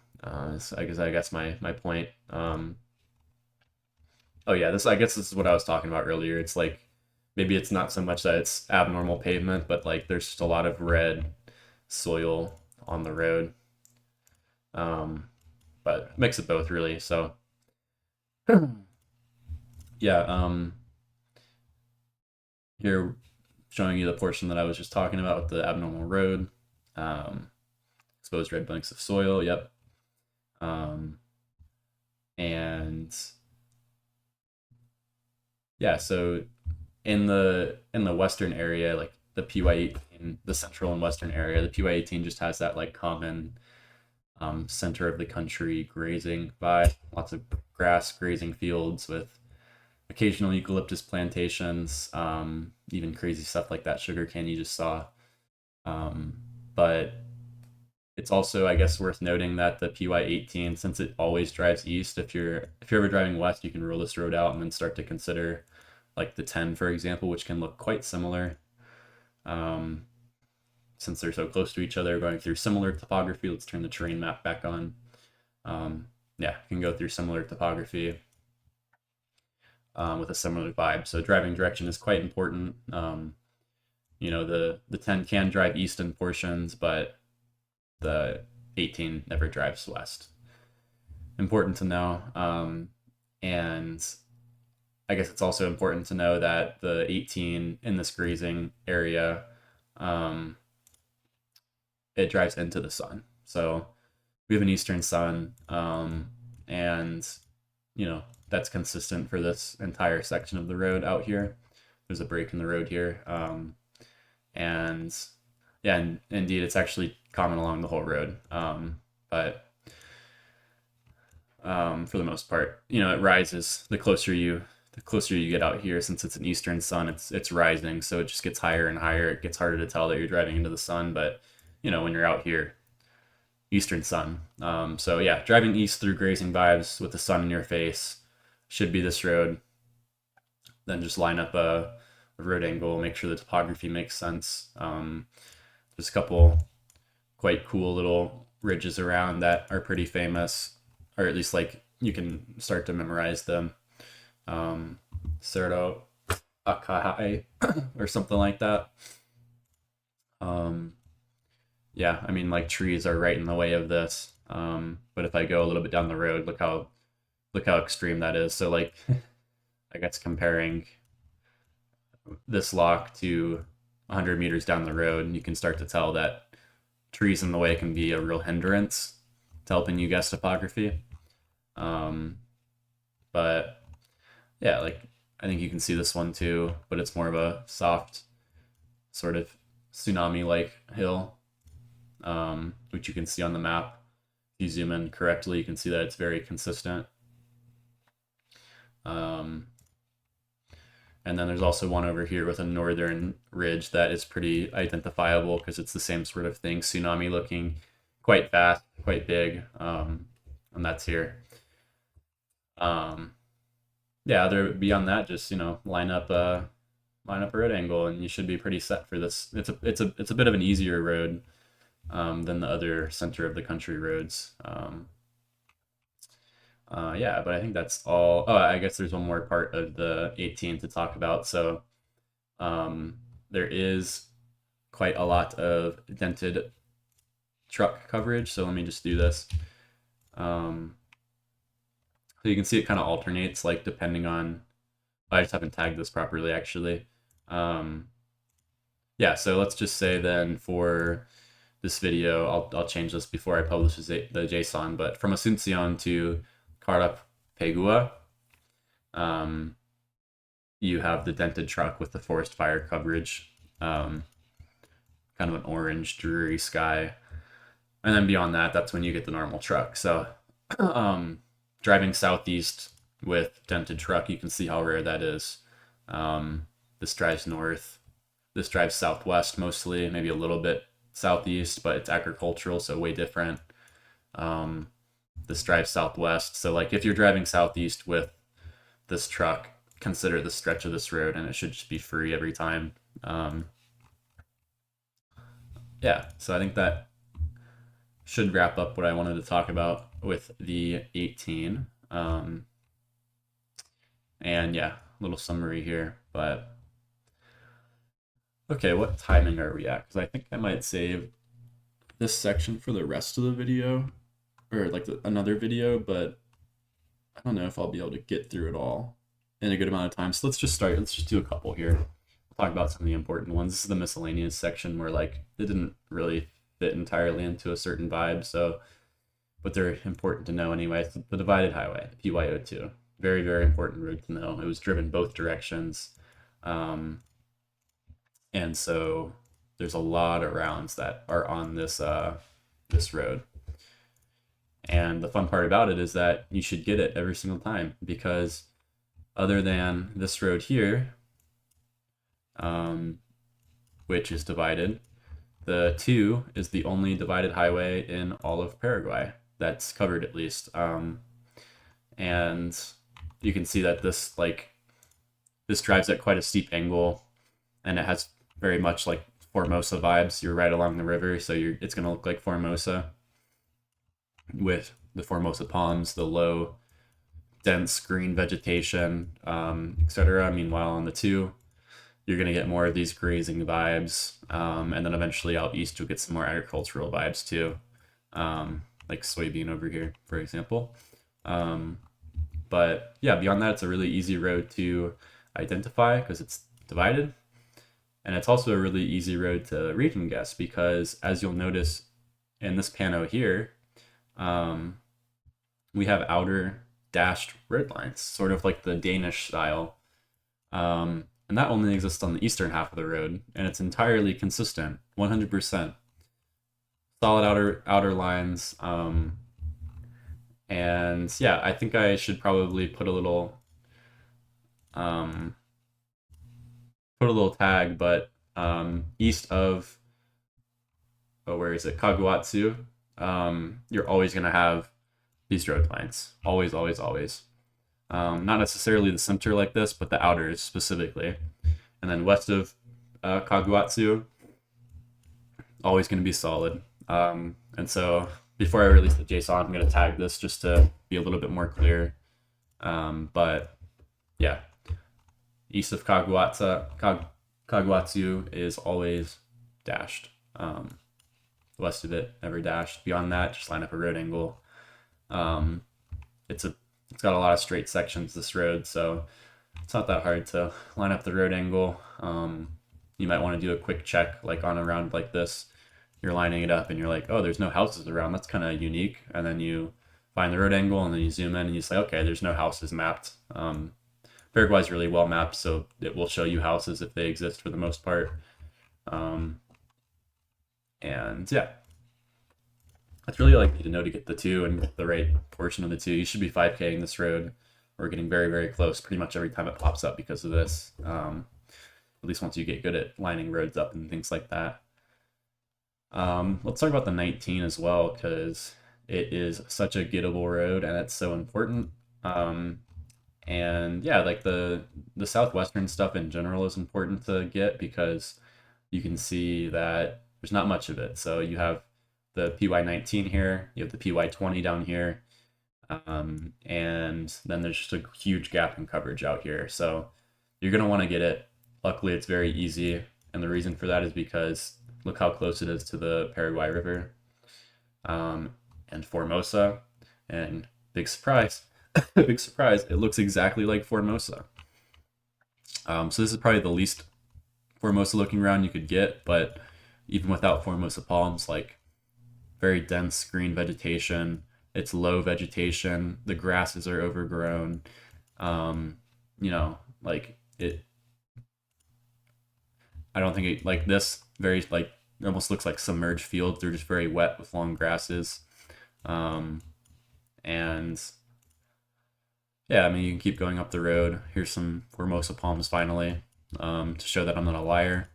So I guess my point. Oh yeah, I guess this is what I was talking about earlier. It's like maybe it's not so much that it's abnormal pavement, but like there's just a lot of red soil on the road. But mix of both really. So yeah, here showing you the portion that I was just talking about with the abnormal road. Exposed red banks of soil, yep. And yeah, so in the western area, like the PY18, the central and western area, the PY18 just has that like common center of the country grazing vibe, lots of grass grazing fields with occasional eucalyptus plantations, even crazy stuff like that sugarcane you just saw. But it's also, I guess, worth noting that the PY18, since it always drives east, if you're ever driving west, you can rule this road out and then start to consider like the 10, for example, which can look quite similar. Since they're so close to each other, going through similar topography. Let's turn the terrain map back on. Yeah, can go through similar topography with a similar vibe. So driving direction is quite important. The 10 can drive east in portions, but the 18 never drives west. Important to know. And I guess it's also important to know that the 18 in this grazing area, it drives into the sun. So we have an eastern sun, and that's consistent for this entire section of the road out here. There's a break in the road here, and yeah, and indeed, it's actually common along the whole road. But for the most part, it rises the closer you get out here. Since it's an eastern sun, it's rising, so it just gets higher and higher. It gets harder to tell that you're driving into the sun, but when you're out here, eastern sun. So yeah, driving east through grazing vibes with the sun in your face should be this road. Then just line up a road angle, make sure the topography makes sense. There's a couple quite cool little ridges around that are pretty famous, or at least like you can start to memorize them. Cerro Akai or something like that. Yeah, I mean, like trees are right in the way of this. But if I go a little bit down the road, look how extreme that is. So like, I guess comparing this lock to 100 meters down the road, you can start to tell that trees in the way can be a real hindrance to helping you guess topography. But yeah, like I think you can see this one too, but it's more of a soft sort of tsunami-like hill, which you can see on the map. If you zoom in correctly, you can see that it's very consistent. And then there's also one over here with a northern ridge that is pretty identifiable because it's the same sort of thing, tsunami looking, quite fast, quite big, and that's here. Yeah, beyond that, just line up a road angle, and you should be pretty set for this. It's a bit of an easier road than the other center of the country roads. Yeah, but I think that's all. Oh, I guess there's one more part of the 18 to talk about. So there is quite a lot of dented truck coverage. So let me just do this. So you can see it kind of alternates, like depending on. I just haven't tagged this properly, actually. Yeah, so let's just say then for this video, I'll change this before I publish the JSON, but from Asuncion to Carapegua, you have the dented truck with the forest fire coverage, kind of an orange, dreary sky. And then beyond that, that's when you get the normal truck. So driving southeast with dented truck, you can see how rare that is. This drives north. This drives southwest mostly, maybe a little bit southeast, but it's agricultural, so way different. This drives southwest. So like if you're driving southeast with this truck, consider the stretch of this road and it should just be free every time. Yeah, so I think that should wrap up what I wanted to talk about with the 18. And yeah, little summary here, but okay, what timing are we at? Because I think I might save this section for the rest of the video, or like another video, but I don't know if I'll be able to get through it all in a good amount of time. So let's just start. Let's just do a couple here. We'll talk about some of the important ones. This is the miscellaneous section where like it didn't really fit entirely into a certain vibe, so but they're important to know anyway. So the divided highway, PY02, very, very important road to know. It was driven both directions. And so there's a lot of rounds that are on this this road. And the fun part about it is that you should get it every single time, because other than this road here, which is divided, the 2 is the only divided highway in all of Paraguay that's covered, at least. And you can see that this drives at quite a steep angle, and it has very much like Formosa vibes. You're right along the river, so it's going to look like Formosa with the Formosa palms, the low, dense green vegetation, etc. Meanwhile, on the 2, you're going to get more of these grazing vibes, and then eventually out east you'll get some more agricultural vibes too, like soybean over here, for example. But yeah, beyond that, it's a really easy road to identify because it's divided. And it's also a really easy road to region guess, because as you'll notice in this pano here, we have outer dashed road lines, sort of like the Danish style. And that only exists on the eastern half of the road, and it's entirely consistent, 100%. Solid outer lines. And yeah, I think I should probably put a little tag, but east of, oh, where is it? Kaguatsu. You're always gonna have these road lines. Always, always, always. Not necessarily the center like this, but the outers specifically. And then west of Kaguatsu, always going to be solid. And so before I release the JSON, I'm going to tag this just to be a little bit more clear. But yeah, east of Kaguatsu is always dashed. West of it, never dashed. Beyond that, just line up a road angle. It's got a lot of straight sections, this road, so it's not that hard to line up the road angle. You might want to do a quick check, like on a round like this. You're lining it up and you're like, oh, there's no houses around. That's kind of unique. And then you find the road angle and then you zoom in and you say, okay, there's no houses mapped. Paraguay's really well mapped, so it will show you houses if they exist for the most part. And yeah, that's really all I need to know to get the two and get the right portion of the two. You should be 5K in this road. We're getting very, very close pretty much every time it pops up because of this. At least once you get good at lining roads up and things like that. Let's talk about the 19 as well, because it is such a gettable road and it's so important. And yeah, like the southwestern stuff in general is important to get because you can see that there's not much of it. So you have the PY19 here, you have the PY20 down here, and then there's just a huge gap in coverage out here. So you're gonna want to get it. Luckily, it's very easy, and the reason for that is because look how close it is to the Paraguay River, and Formosa, and big surprise, big surprise, it looks exactly like Formosa. So this is probably the least Formosa looking round you could get, but even without Formosa palms, like very dense green vegetation, it's low vegetation, the grasses are overgrown, like it, I don't think it, like this, very like, it almost looks like submerged fields. They're just very wet with long grasses. And yeah, I mean, you can keep going up the road. Here's some Formosa palms finally, to show that I'm not a liar.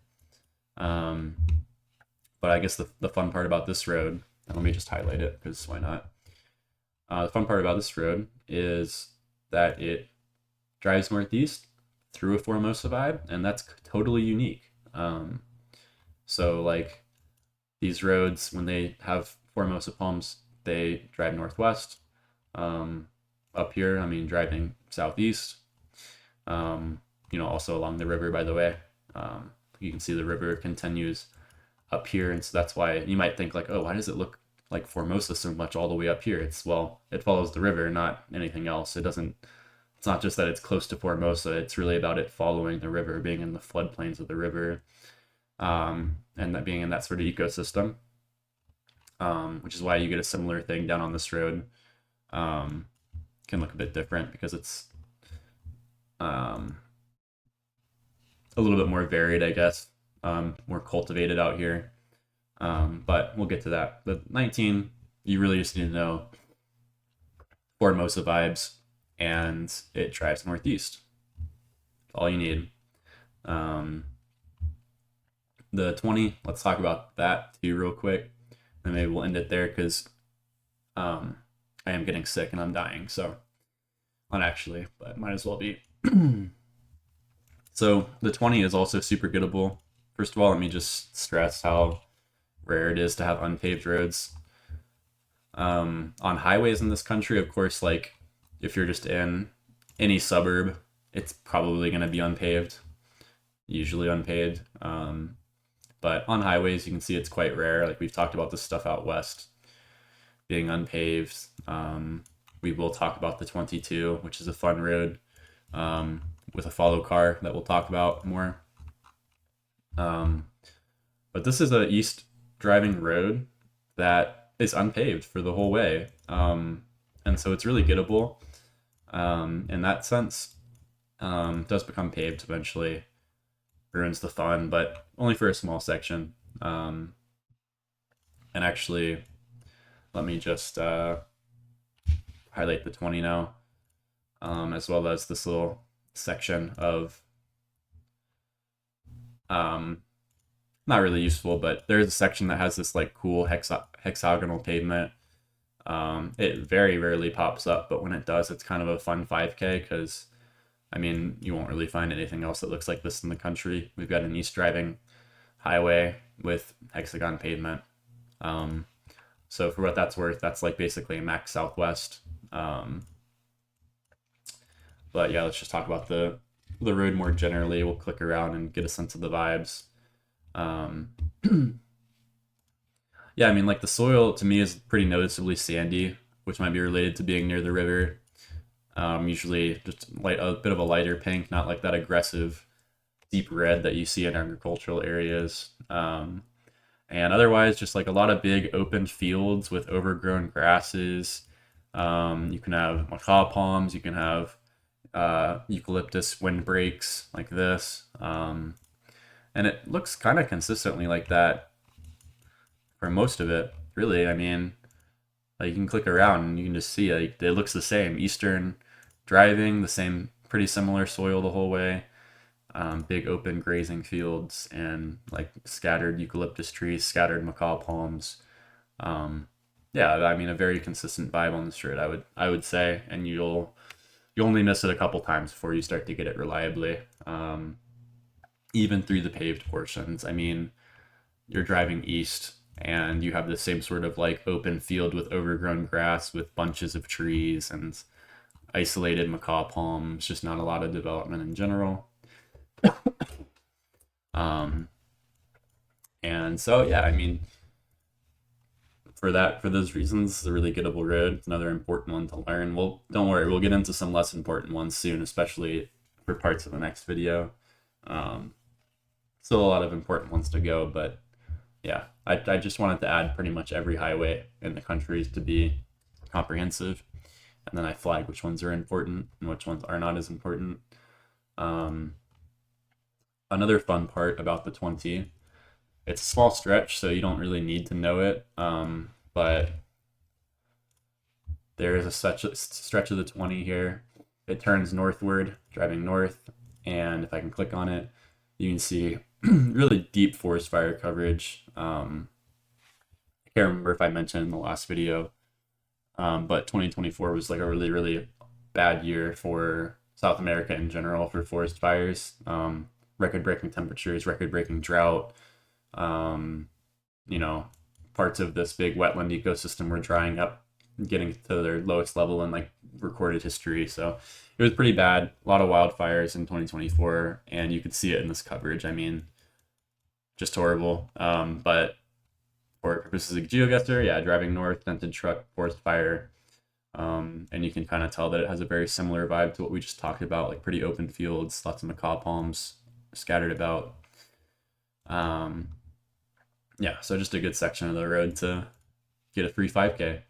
But I guess the fun part about this road, and let me just highlight it because why not? The fun part about this road is that it drives northeast through a Formosa vibe, and that's totally unique. So like these roads, when they have Formosa palms, they drive northwest. Up here, I mean, driving southeast. Also along the river, by the way. You can see the river continues up here, and so that's why you might think like, oh, why does it look like Formosa so much all the way up here? Well, it follows the river, not anything else. It's not just that it's close to Formosa, it's really about it following the river, being in the floodplains of the river, and that being in that sort of ecosystem, which is why you get a similar thing down on this road. Can look a bit different because it's a little bit more varied, I guess, more cultivated out here. But we'll get to that. The 19, you really just need to know Formosa vibes, and it drives northeast. All you need. The 20, let's talk about that too real quick, and maybe we'll end it there because I am getting sick and I'm dying. So, not actually, but might as well be. So the 20 is also super gettable. First of all, let me just stress how rare it is to have unpaved roads. On highways in this country, of course, like if you're just in any suburb, it's probably going to be unpaved, usually unpaved. But on highways, you can see it's quite rare. Like we've talked about this stuff out west being unpaved. We will talk about the 22, which is a fun road, with a follow car that we'll talk about more. But this is a east driving road that is unpaved for the whole way. And so it's really gettable. In that sense, does become paved eventually. Ruins the fun, but only for a small section. And actually, let me just highlight the 20 now, as well as this little section of not really useful, but there's a section that has this like cool hexagonal pavement. It very rarely pops up, but when it does, it's kind of a fun 5K because I mean, you won't really find anything else that looks like this in the country. We've got an east driving highway with hexagon pavement. So for what that's worth, that's like basically a max Southwest. But yeah, let's just talk about the road more generally. We'll click around and get a sense of the vibes. Yeah, I mean, like the soil to me is pretty noticeably sandy, which might be related to being near the river. Usually just a bit of a lighter pink, not like that aggressive deep red that you see in agricultural areas. And otherwise, just like a lot of big open fields with overgrown grasses. You can have macaw palms, you can have eucalyptus windbreaks like this. And it looks kind of consistently like that for most of it, really. I mean, like you can click around and you can just see like it looks the same. Eastern driving, the same, pretty similar soil the whole way. Big open grazing fields and like scattered eucalyptus trees, scattered macaw palms. Um, yeah, I mean a very consistent vibe on the street. I would say, and you only miss it a couple times before you start to get it reliably. Even through the paved portions. I mean, you're driving east and you have the same sort of like open field with overgrown grass with bunches of trees and isolated macaw palms, just not a lot of development in general. Um, and so, yeah, I mean, for those reasons, it's a really gettable road. It's another important one to learn. Well, don't worry, we'll get into some less important ones soon, especially for parts of the next video. Um, Still a lot of important ones to go, but yeah, I just wanted to add pretty much every highway in the country to be comprehensive, and then I flag which ones are important and which ones are not as important. Um, Another fun part about the 20, it's a small stretch, so you don't really need to know it, but there is a such a stretch of the 20 here. It turns northward, driving north, and if I can click on it, you can see really deep forest fire coverage. I can't remember if I mentioned in the last video, but 2024 was like a really, really bad year for South America in general for forest fires. Record-breaking temperatures, record-breaking drought. Um, you know, Parts of this big wetland ecosystem were drying up, getting to their lowest level in like recorded history. So it was pretty bad. A lot of wildfires in 2024, and you could see it in this coverage. I mean, just horrible. But for purposes of GeoGuessr, yeah, driving north, dented truck, forest fire. And you can kind of tell that it has a very similar vibe to what we just talked about, like pretty open fields, lots of macaw palms scattered about. Yeah, so just a good section of the road to get a free 5K.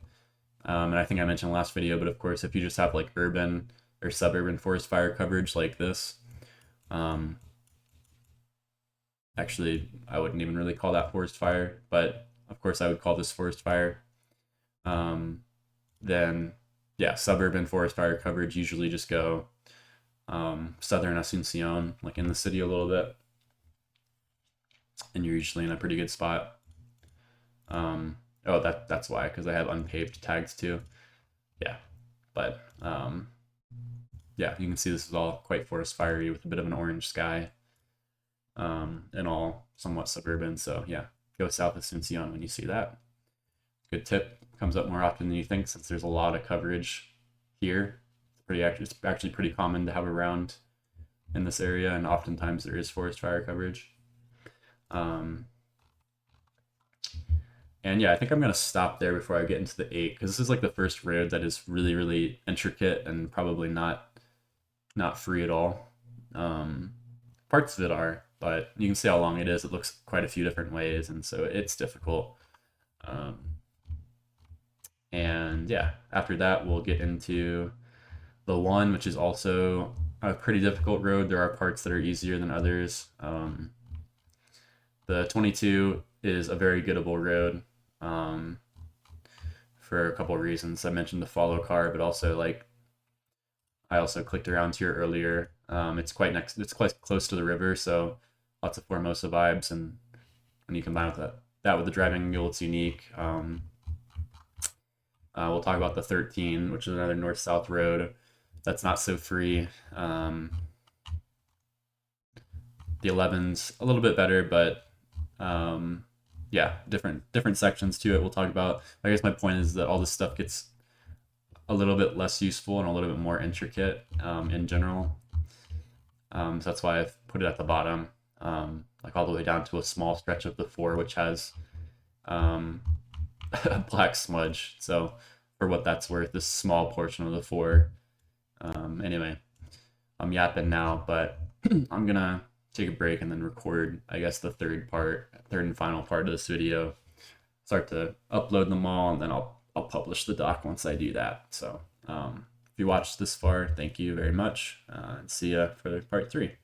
And I think I mentioned last video, but of course, if you just have like urban or suburban forest fire coverage like this, um, actually, I wouldn't even really call that forest fire, but of course, I would call this forest fire. Then, yeah, suburban forest fire coverage usually just go southern Asuncion, like in the city a little bit, and you're usually in a pretty good spot. Oh, that's why, because I have unpaved tags too. Yeah, but yeah, you can see this is all quite forest fiery with a bit of an orange sky, and all somewhat suburban. So yeah, go south of Asuncion when you see that. Good tip, comes up more often than you think since there's a lot of coverage here. It's actually pretty common to have around in this area, and oftentimes there is forest fire coverage. And yeah, I think I'm gonna stop there before I get into the 8, because this is like the first road that is really, really intricate and probably not free at all. Parts of it are, but you can see how long it is. It looks quite a few different ways, and so it's difficult. And yeah, after that we'll get into the 1, which is also a pretty difficult road. There are parts that are easier than others. The 22 is a very gettable road, for a couple of reasons. I mentioned the follow car, but also like I also clicked around here earlier. It's quite close to the river, so lots of Formosa vibes, and when you combine with that with the driving mule, it's unique. We'll talk about the 13, which is another north-south road that's not so free. The 11's a little bit better, but yeah, different sections to it we'll talk about. I guess my point is that all this stuff gets a little bit less useful and a little bit more intricate in general. So that's why I've put it at the bottom, like all the way down to a small stretch of the 4, which has a black smudge. So for what that's worth, this small portion of the 4. Anyway, I'm yapping now, but I'm gonna take a break and then record, I guess, the third and final part of this video. Start to upload them all, and then I'll publish the doc once I do that. So If you watched this far, thank you very much, and see ya for part 3.